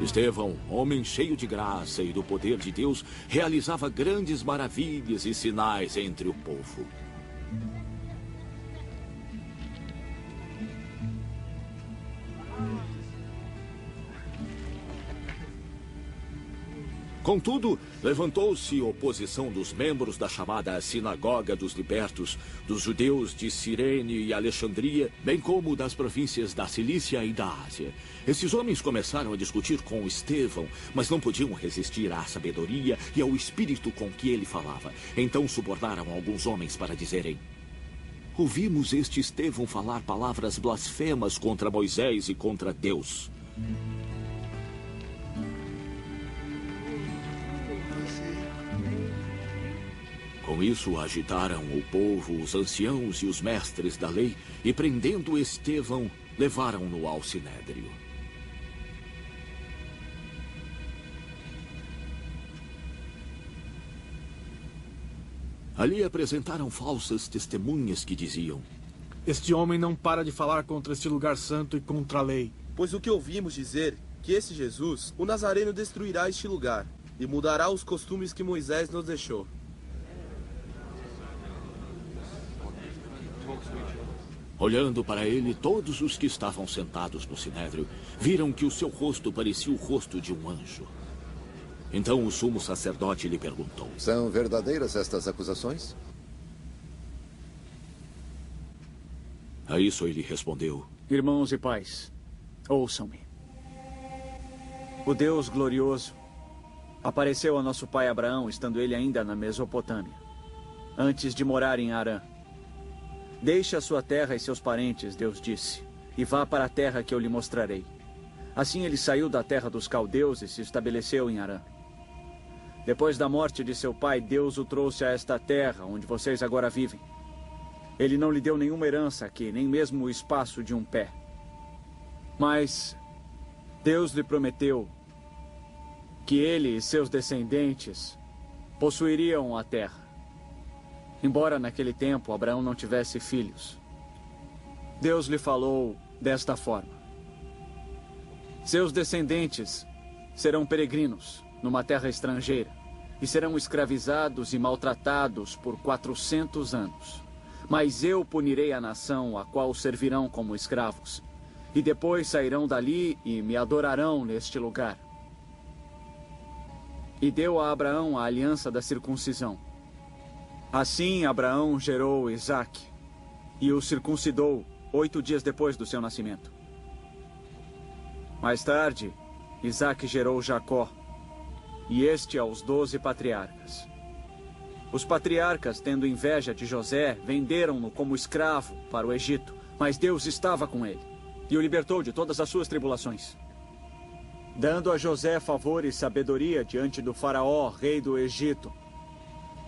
Estevão, homem cheio de graça e do poder de Deus, realizava grandes maravilhas e sinais entre o povo. Contudo, levantou-se oposição dos membros da chamada Sinagoga dos Libertos, dos judeus de Cirene e Alexandria, bem como das províncias da Cilícia e da Ásia. Esses homens começaram a discutir com Estevão, mas não podiam resistir à sabedoria e ao espírito com que ele falava. Então subornaram alguns homens para dizerem: ouvimos este Estevão falar palavras blasfemas contra Moisés e contra Deus. Com isso, agitaram o povo, os anciãos e os mestres da lei, e prendendo Estevão, levaram-no ao sinédrio. Ali apresentaram falsas testemunhas que diziam: este homem não para de falar contra este lugar santo e contra a lei. Pois o que ouvimos dizer, que esse Jesus, o Nazareno, destruirá este lugar e mudará os costumes que Moisés nos deixou. Olhando para ele, todos os que estavam sentados no sinédrio viram que o seu rosto parecia o rosto de um anjo. Então o sumo sacerdote lhe perguntou: são verdadeiras estas acusações? A isso ele respondeu: irmãos e pais, ouçam-me. O Deus glorioso apareceu a nosso pai Abraão, estando ele ainda na Mesopotâmia, antes de morar em Harã. Deixe a sua terra e seus parentes, Deus disse, e vá para a terra que eu lhe mostrarei. Assim ele saiu da terra dos caldeus e se estabeleceu em Harã. Depois da morte de seu pai, Deus o trouxe a esta terra, onde vocês agora vivem. Ele não lhe deu nenhuma herança aqui, nem mesmo o espaço de um pé. Mas Deus lhe prometeu que ele e seus descendentes possuiriam a terra. Embora naquele tempo Abraão não tivesse filhos, Deus lhe falou desta forma: seus descendentes serão peregrinos numa terra estrangeira e serão escravizados e maltratados por 400 anos. Mas eu punirei a nação a qual servirão como escravos, e depois sairão dali e me adorarão neste lugar. E deu a Abraão a aliança da circuncisão. Assim Abraão gerou Isaque e o circuncidou 8 dias depois do seu nascimento. Mais tarde, Isaque gerou Jacó, e este aos 12 patriarcas. Os patriarcas, tendo inveja de José, venderam-no como escravo para o Egito, mas Deus estava com ele e o libertou de todas as suas tribulações, dando a José favor e sabedoria diante do faraó, rei do Egito.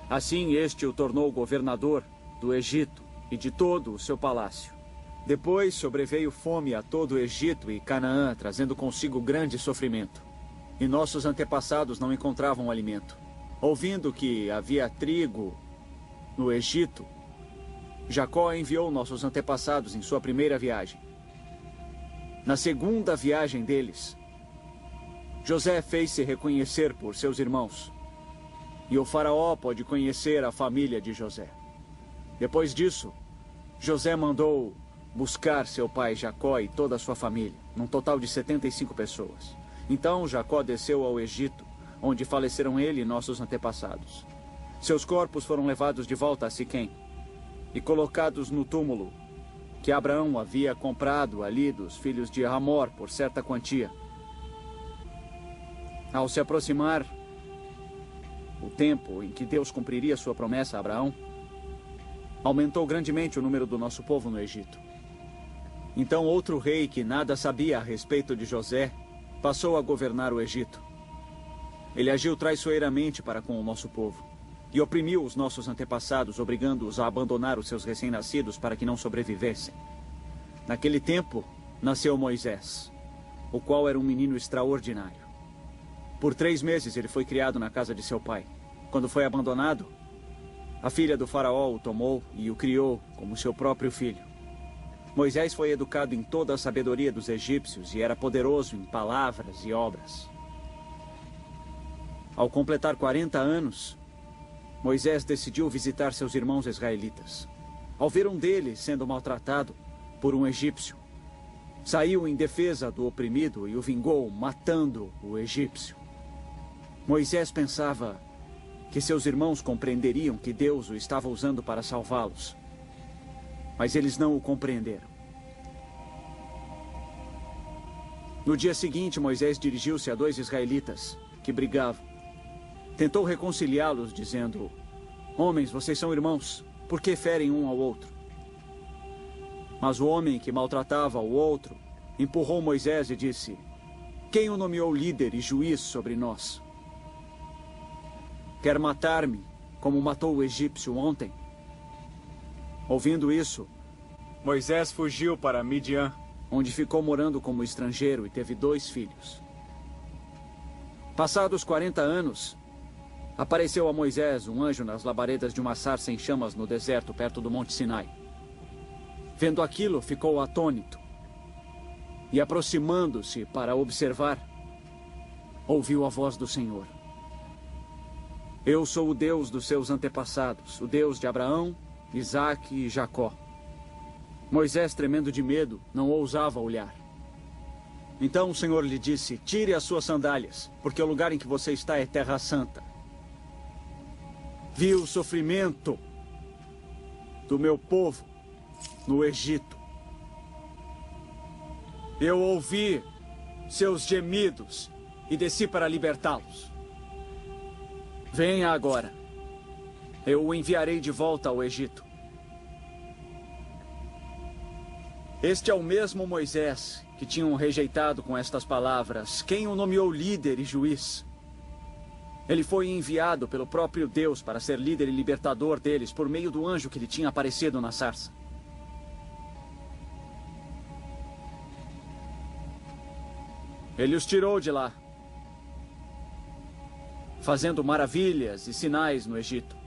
Assim este o tornou governador do Egito e de todo o seu palácio. Depois sobreveio fome a todo o Egito e Canaã, trazendo consigo grande sofrimento. E nossos antepassados não encontravam alimento. Ouvindo que havia trigo no Egito, Jacó enviou nossos antepassados em sua primeira viagem. Na segunda viagem deles, José fez-se reconhecer por seus irmãos, e o faraó pôde conhecer a família de José. Depois disso, José mandou buscar seu pai Jacó e toda a sua família, num total de 75 pessoas. Então Jacó desceu ao Egito, onde faleceram ele e nossos antepassados. Seus corpos foram levados de volta a Siquém e colocados no túmulo que Abraão havia comprado ali dos filhos de Hamor por certa quantia. Ao se aproximar o tempo em que Deus cumpriria sua promessa a Abraão, aumentou grandemente o número do nosso povo no Egito. Então outro rei que nada sabia a respeito de José passou a governar o Egito. Ele agiu traiçoeiramente para com o nosso povo e oprimiu os nossos antepassados, obrigando-os a abandonar os seus recém-nascidos para que não sobrevivessem. Naquele tempo, nasceu Moisés, o qual era um menino extraordinário. Por 3 meses ele foi criado na casa de seu pai. Quando foi abandonado, a filha do faraó o tomou e o criou como seu próprio filho. Moisés foi educado em toda a sabedoria dos egípcios e era poderoso em palavras e obras. Ao completar 40 anos, Moisés decidiu visitar seus irmãos israelitas. Ao ver um deles sendo maltratado por um egípcio, saiu em defesa do oprimido e o vingou, matando o egípcio. Moisés pensava que seus irmãos compreenderiam que Deus o estava usando para salvá-los. Mas eles não o compreenderam. No dia seguinte, Moisés dirigiu-se a 2 israelitas que brigavam. Tentou reconciliá-los, dizendo: "Homens, vocês são irmãos, por que ferem um ao outro?" Mas o homem que maltratava o outro empurrou Moisés e disse: "Quem o nomeou líder e juiz sobre nós? Quer matar-me, como matou o egípcio ontem?" Ouvindo isso, Moisés fugiu para Midian, onde ficou morando como estrangeiro e teve 2 filhos. Passados 40 anos, apareceu a Moisés um anjo nas labaredas de uma sarça em chamas no deserto, perto do Monte Sinai. Vendo aquilo, ficou atônito. E aproximando-se para observar, ouviu a voz do Senhor: "Eu sou o Deus dos seus antepassados, o Deus de Abraão, Isaque e Jacó." Moisés, tremendo de medo, não ousava olhar. Então o Senhor lhe disse: "Tire as suas sandálias, porque o lugar em que você está é terra santa. Vi o sofrimento do meu povo no Egito. Eu ouvi seus gemidos e desci para libertá-los. Venha agora. Eu o enviarei de volta ao Egito." Este é o mesmo Moisés que tinham rejeitado com estas palavras: "Quem o nomeou líder e juiz?" Ele foi enviado pelo próprio Deus para ser líder e libertador deles por meio do anjo que lhe tinha aparecido na sarça. Ele os tirou de lá, fazendo maravilhas e sinais no Egito,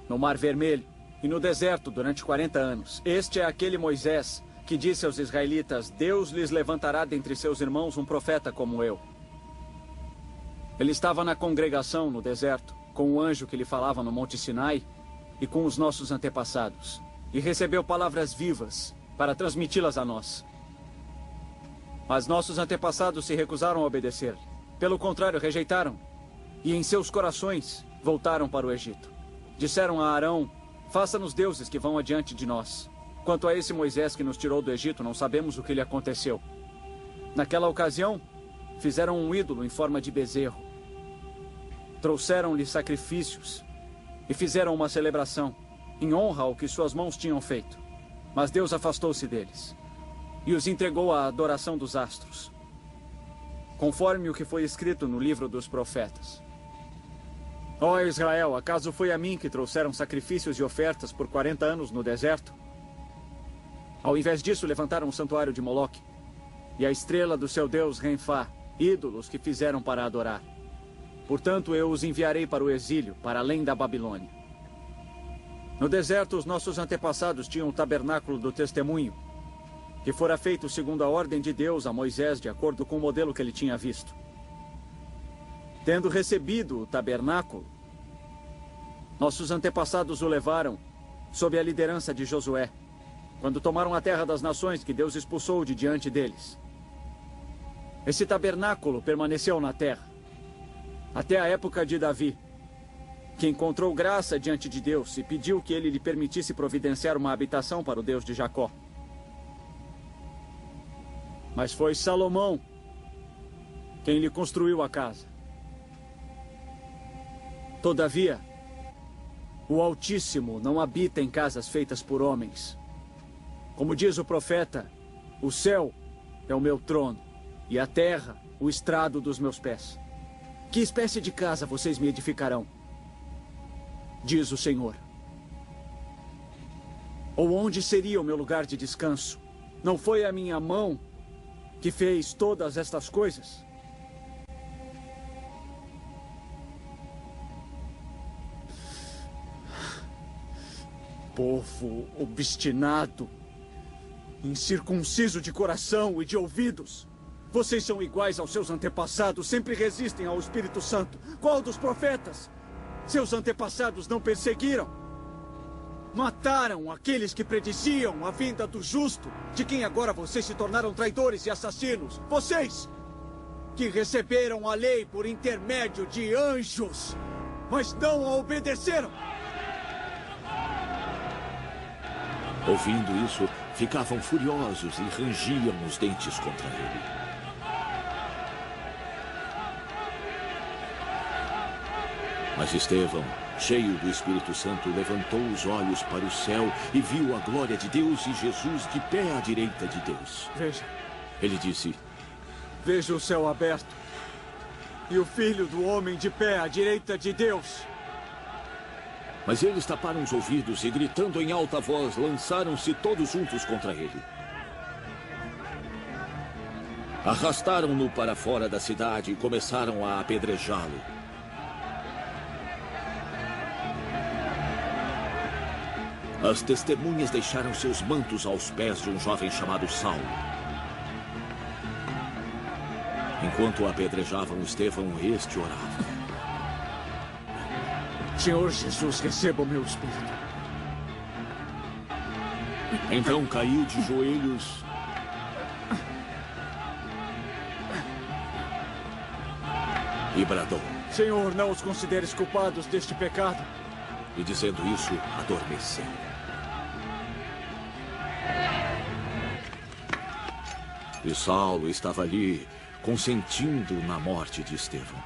no Mar Vermelho e no deserto durante 40 anos. Este é aquele Moisés que disse aos israelitas: "Deus lhes levantará dentre seus irmãos um profeta como eu." Ele estava na congregação no deserto, com o anjo que lhe falava no Monte Sinai e com os nossos antepassados, e recebeu palavras vivas para transmiti-las a nós. Mas nossos antepassados se recusaram a obedecer. Pelo contrário, rejeitaram, e em seus corações voltaram para o Egito. Disseram a Arão: "Faça-nos deuses que vão adiante de nós. Quanto a esse Moisés que nos tirou do Egito, não sabemos o que lhe aconteceu." Naquela ocasião, fizeram um ídolo em forma de bezerro. Trouxeram-lhe sacrifícios e fizeram uma celebração em honra ao que suas mãos tinham feito. Mas Deus afastou-se deles e os entregou à adoração dos astros, conforme o que foi escrito no livro dos profetas. Ó Israel, acaso foi a mim que trouxeram sacrifícios e ofertas por 40 anos no deserto? Ao invés disso, levantaram o santuário de Moloque e a estrela do seu deus Renfá, ídolos que fizeram para adorar. Portanto, eu os enviarei para o exílio, para além da Babilônia. No deserto, os nossos antepassados tinham o tabernáculo do testemunho, que fora feito segundo a ordem de Deus a Moisés, de acordo com o modelo que ele tinha visto. Tendo recebido o tabernáculo, nossos antepassados o levaram sob a liderança de Josué, quando tomaram a terra das nações que Deus expulsou de diante deles. Esse tabernáculo permaneceu na terra até a época de Davi, que encontrou graça diante de Deus e pediu que ele lhe permitisse providenciar uma habitação para o Deus de Jacó. Mas foi Salomão quem lhe construiu a casa. Todavia, o Altíssimo não habita em casas feitas por homens. Como diz o profeta: "O céu é o meu trono e a terra o estrado dos meus pés. Que espécie de casa vocês me edificarão?" diz o Senhor. "Ou onde seria o meu lugar de descanso? Não foi a minha mão que fez todas estas coisas?" Povo obstinado incircunciso de coração e de ouvidos. Vocês são iguais aos seus antepassados, sempre resistem ao Espírito Santo. Qual dos profetas? Seus antepassados não perseguiram? Mataram aqueles que prediziam a vinda do justo, de quem agora vocês se tornaram traidores e assassinos. Vocês, que receberam a lei por intermédio de anjos, mas não a obedeceram. Ouvindo isso, ficavam furiosos e rangiam os dentes contra ele. Mas Estevão, cheio do Espírito Santo, levantou os olhos para o céu e viu a glória de Deus e Jesus de pé à direita de Deus. Veja. Ele disse: Veja o céu aberto e o Filho do Homem de pé à direita de Deus. Mas eles taparam os ouvidos e, gritando em alta voz, lançaram-se todos juntos contra ele. Arrastaram-no para fora da cidade e começaram a apedrejá-lo. As testemunhas deixaram seus mantos aos pés de um jovem chamado Saulo. Enquanto apedrejavam Estevão, este orava: Senhor Jesus, receba o meu espírito. Então caiu de joelhos e bradou. Senhor, não os consideres culpados deste pecado. E dizendo isso, adormeceu. E Saulo estava ali, consentindo na morte de Estevão.